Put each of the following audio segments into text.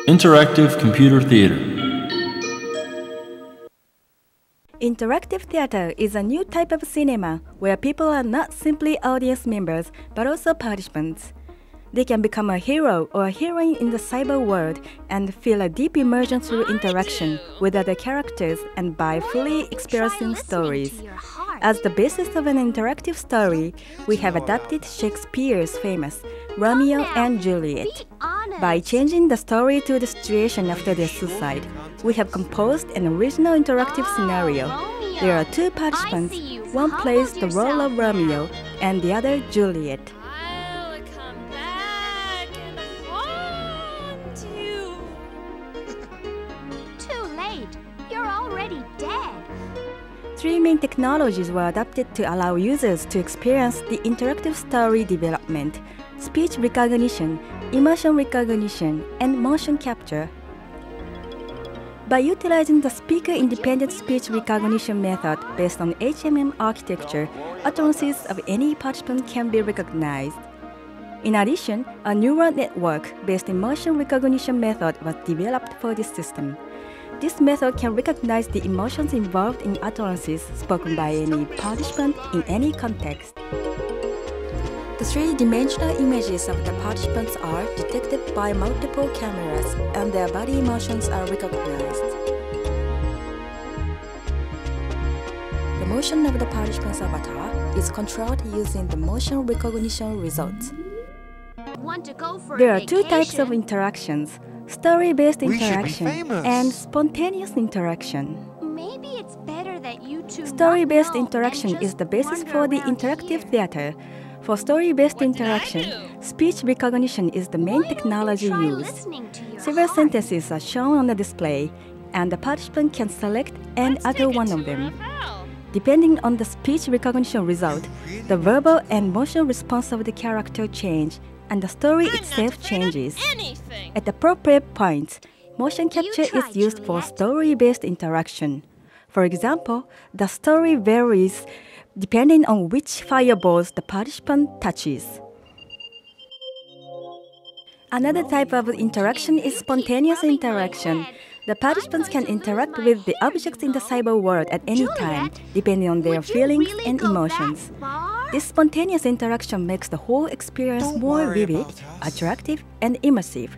Interactive computer theater. Interactive theater is a new type of cinema where people are not simply audience members but also participants. They can become a hero or a heroine in the cyber world and feel a deep immersion through interaction with other characters and by fully experiencing stories. As the basis of an interactive story, we have adapted Shakespeare's famous Romeo and Juliet. By changing the story to the situation after their suicide, we have composed an original interactive scenario. There are two participants, one plays the role of Romeo and the other Juliet. I'll come back and haunt you. Too late. You're already dead. Three main technologies were adapted to allow users to experience the interactive story development: speech recognition, immersion recognition, and motion capture. By utilizing the speaker-independent speech recognition method based on HMM architecture, utterances of any participant can be recognized. In addition, a neural network-based immersion recognition method was developed for this system. This method can recognize the emotions involved in utterances spoken by any participant in any context. The three-dimensional images of the participants are detected by multiple cameras and their body emotions are recognized. The motion of the participant's avatar is controlled using the motion recognition results. There are two types of interactions: story-based interaction and spontaneous interaction. Maybe it's better that you two Story-based interaction is the basis for the interactive theater. For story-based interaction, speech recognition is the main technology used. Several sentences are shown on the display, and the participant can select and utter one of them. Depending on the speech recognition result, the verbal and motion response of the character change, and the story itself changes. At appropriate points, motion capture is used for story-based interaction. For example, the story varies depending on which fireballs the participant touches. Another type of interaction is spontaneous interaction. The participants can interact with the objects in the cyber world at any time, depending on their feelings and emotions. This spontaneous interaction makes the whole experience more vivid, attractive, and immersive.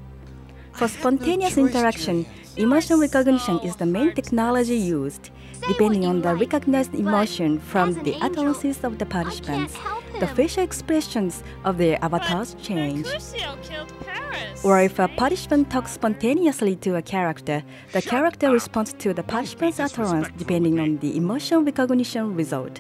For spontaneous interaction, emotion recognition is the main technology used. Depending on the recognized emotion from the utterances of the participants, the facial expressions of their avatars change. Or if a participant talks spontaneously to a character, the character responds to the participant's utterance depending on the emotion recognition result.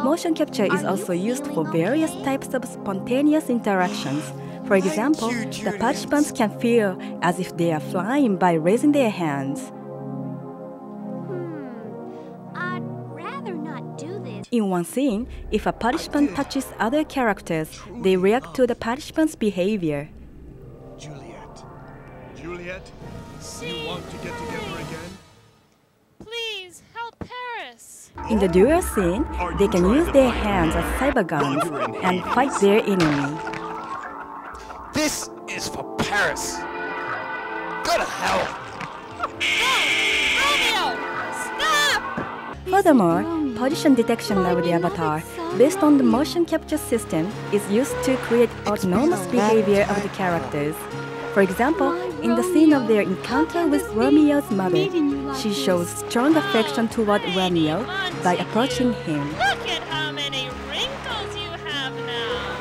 Motion capture is also used for various types of spontaneous interactions. For example, the participants can feel as if they are flying by raising their hands. I'd rather not do this. In one scene, if a participant touches other characters, they react to the participant's behavior. Juliet, you want to get together again? Please help Paris. In the duel scene, they can use their hands as cyber guns and fight their enemy. This is for Paris. Go to hell. Romeo, stop! Furthermore, position detection of the avatar based on the motion capture system is used to create autonomous behavior of the characters. For example, in the scene of their encounter with Romeo's mother, she shows strong affection toward Romeo by approaching him, Look at how many wrinkles you have now.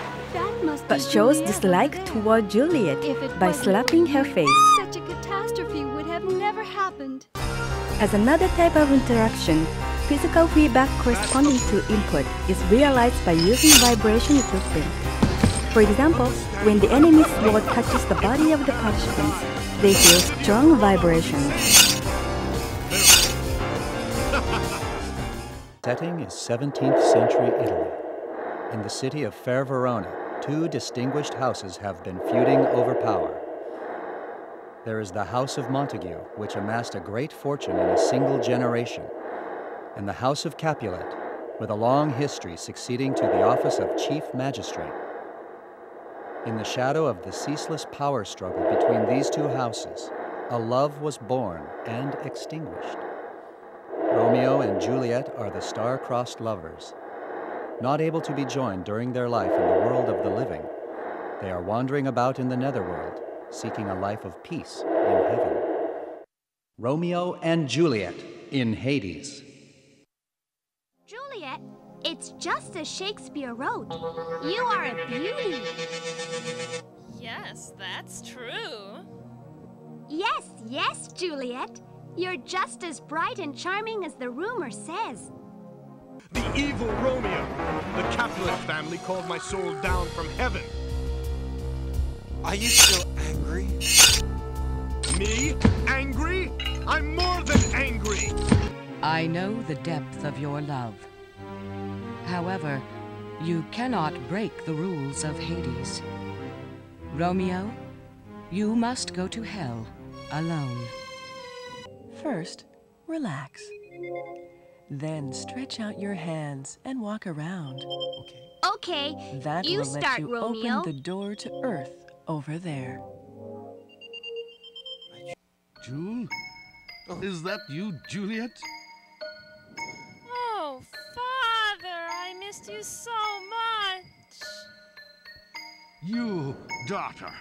but shows dislike toward Juliet by slapping her face. Such a catastrophe would have never happened. As another type of interaction, physical feedback corresponding to input is realized by using vibration equipment. For example, when the enemy's sword touches the body of the participants, they feel strong vibrations. Setting is 17th century Italy. In the city of Fair Verona, two distinguished houses have been feuding over power. There is the House of Montague, which amassed a great fortune in a single generation, and the House of Capulet, with a long history succeeding to the office of Chief Magistrate. In the shadow of the ceaseless power struggle between these two houses, a love was born and extinguished. Romeo and Juliet are the star-crossed lovers. Not able to be joined during their life in the world of the living, they are wandering about in the netherworld, seeking a life of peace in heaven. Romeo and Juliet in Hades. Juliet, it's just as Shakespeare wrote. You are a beauty. Yes, that's true. Yes, yes, Juliet. You're just as bright and charming as the rumor says. The evil Romeo. The Capulet family called my soul down from heaven. Are you still angry? Me? Angry? I'm more than angry! I know the depth of your love. However, you cannot break the rules of Hades. Romeo, you must go to hell alone. First, relax. Then stretch out your hands and walk around. Okay, That you will let start, you Romeo. open the door to Earth over there. Jule? Is that you, Juliet? Oh, Father, I missed you so much. You, daughter,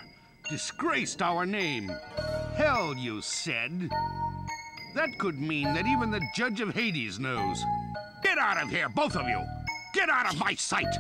disgraced our name. Hell, you said. That could mean that even the judge of Hades knows. Get out of here, both of you! Get out of my sight!